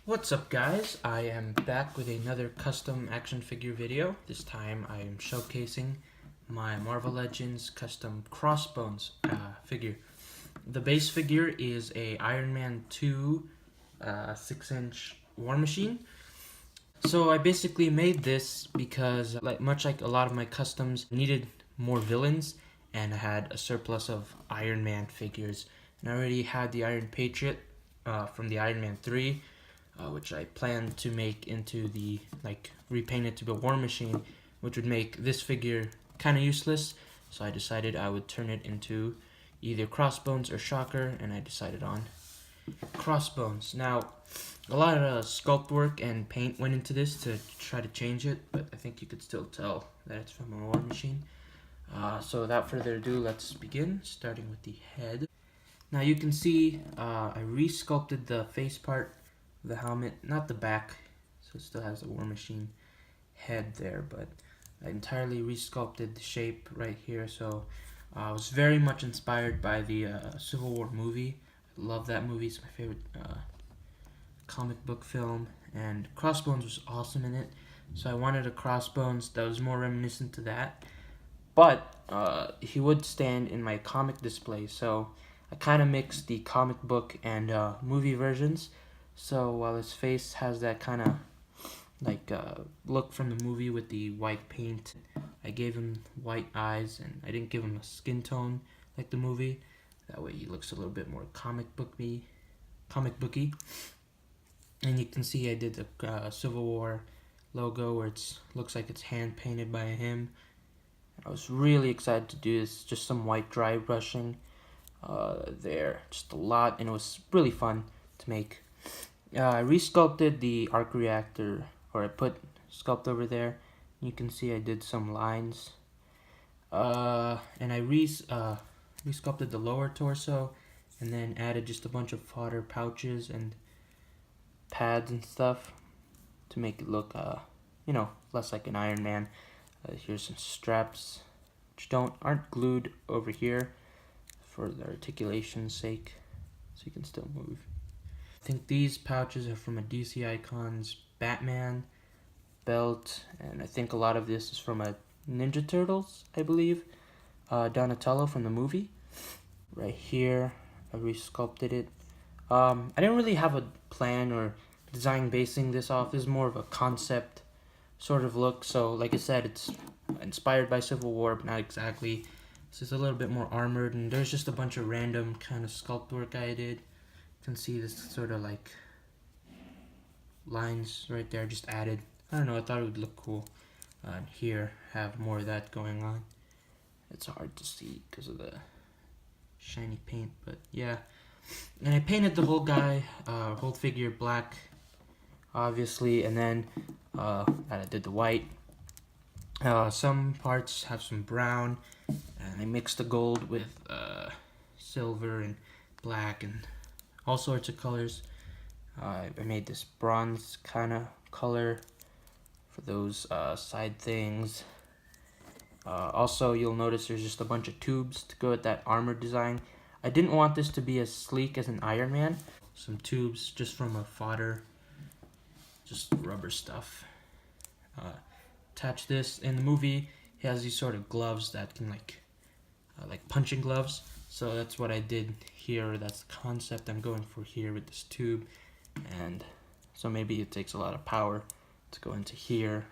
What's up, guys? I am back with another custom action figure video. This time I am showcasing my Marvel Legends Custom Crossbones figure. The base figure is a Ironman 2 6-inch War Machine. So I basically made this because, much like a lot of my customs, needed more villains, and I had a surplus of Iron Man figures. And I already had the Iron Patriot from the Iron Man 3, which I planned to make into repaint it to the War Machine, which would make this figure kind of useless. So I decided I would turn it into either Crossbones or Shocker, and I decided on Crossbones. Now, a lot of sculpt work and paint went into this to try to change it, but I think you could still tell that it's from a War Machine. So without further ado, let's begin, starting with the head. Now you can see I re-sculpted the face part of the helmet, not the back, so it still has the War Machine head there, but I entirely re-sculpted the shape right here. So I was very much inspired by the Civil War movie. I love that movie. It's my favorite comic book film, and Crossbones was awesome in it. So I wanted a Crossbones that was more reminiscent to that, but he would stand in my comic display. So I kind of mixed the comic book and movie versions. So while his face has that kind of look from the movie with the white paint, I gave him white eyes, and I didn't give him a skin tone like the movie. That way he looks a little bit more comic booky. And you can see I did the Civil War logo where it looks like it's hand painted by him. I was really excited to do this, just some white dry brushing there, just a lot, and it was really fun to make. I re-sculpted the arc reactor, or I put sculpt over there. You can see I did some lines, and I re-sculpted the lower torso, and then added just a bunch of fodder pouches and pads and stuff to make it look, less like an Iron Man. Here's some straps, which aren't glued over here for the articulation's sake, so you can still move. I think these pouches are from a DC Icons Batman belt, and I think a lot of this is from a Ninja Turtles, I believe, Donatello from the movie. Right here, I re-sculpted it. I didn't really have a plan or design basing this off. This is more of a concept sort of look. So like I said, it's inspired by Civil War, but not exactly. This is a little bit more armored, and there's just a bunch of random kind of sculpt work I did. You can see this sort of like lines right there, just added. I don't know, I thought it would look cool. And here, have more of that going on. It's hard to see because of the shiny paint, but yeah. And I painted the whole guy, whole figure black, obviously, and then I did the white. Some parts have some brown, and I mixed the gold with silver and black and all sorts of colors. I made this bronze kind of color for those side things. Also, you'll notice there's just a bunch of tubes to go with that armor design. I didn't want this to be as sleek as an Iron Man. Some tubes just from a fodder, just rubber stuff. Attach this. In the movie, he has these sort of gloves that can like punching gloves. So that's what I did here. That's the concept I'm going for here with this tube. And so maybe it takes a lot of power to go into here.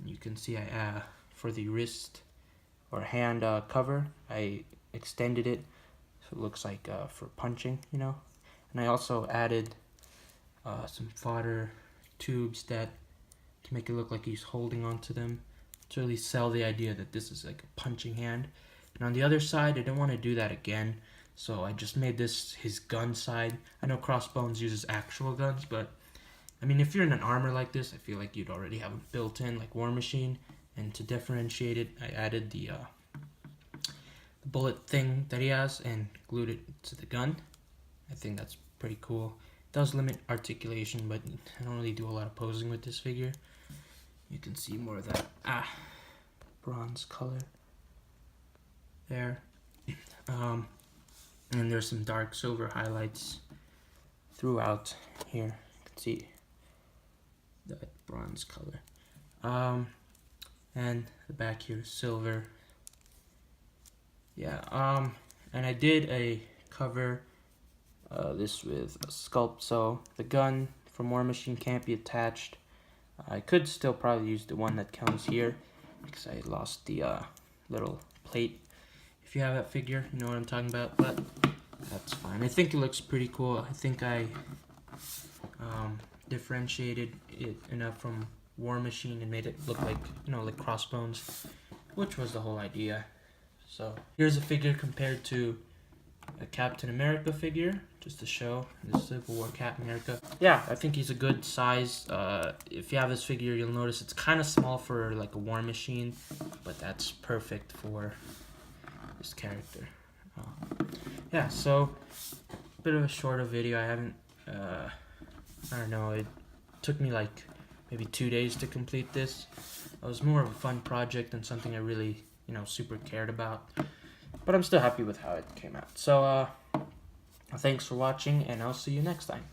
You can see I for the wrist or hand cover, I extended it so it looks like for punching, And I also added some fodder tubes that to make it look like he's holding onto them to really sell the idea that this is like a punching hand. And on the other side, I didn't want to do that again, so I just made this his gun side. I know Crossbones uses actual guns, but I mean, if you're in an armor like this, I feel like you'd already have a built-in like War Machine. And to differentiate it, I added the bullet thing that he has and glued it to the gun. I think that's pretty cool. It does limit articulation, but I don't really do a lot of posing with this figure. You can see more of that bronze color there. And there's some dark silver highlights throughout here. see that bronze color. And the back here is silver. Yeah, and I did a cover this with a sculpt, so the gun from War Machine can't be attached. I could still probably use the one that comes here because I lost the little plate. If you have that figure, you know what I'm talking about, but that's fine. I think it looks pretty cool. I think I differentiated it enough from War Machine and made it look like, you know, like Crossbones, which was the whole idea. So here's a figure compared to a Captain America figure, just to show the Civil War Captain America. Yeah, I think he's a good size. If you have this figure, you'll notice it's kind of small for like a War Machine, but that's perfect for this character. Yeah, so a bit of a shorter video. I haven't, I don't know, it took me like maybe 2 days to complete this. It was more of a fun project than something I really, you know, super cared about. But I'm still happy with how it came out. So, thanks for watching, and I'll see you next time.